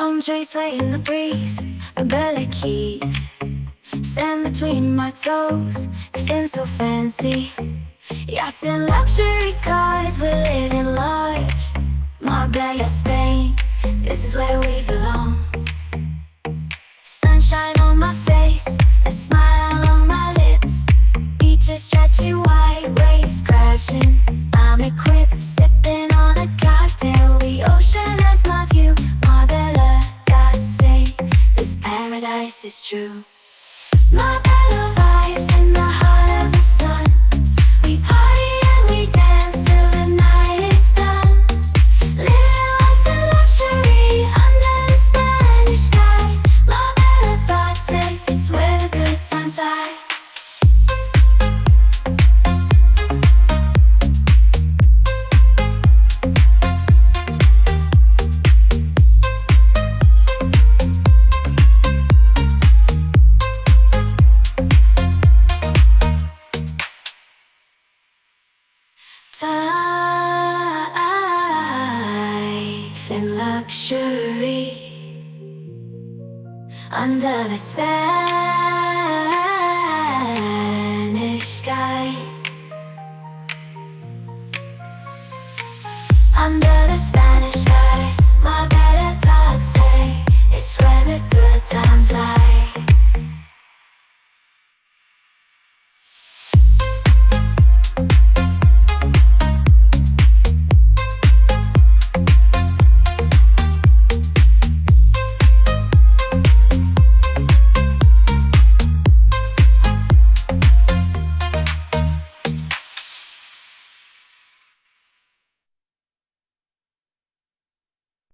Palm trees sway in the breeze, Marbella keys, sand between my toes, feeling so fancy. Yachts and luxury cars, we're living large. Marbella, Spain, this is where we belong. Sunshine on my face, a smile on my lips. Beaches stretching wide, waves crashing. I'm equipped, sipping on a cocktail. The ocean as my view. Marbella.se, this paradise is true. Marbella vibes in the heart of the sun. We party and we dance till the night is done. Living life in luxury under the Spanish sky. Marbella.se, it's where the good times lie. Life in luxury under the Spanish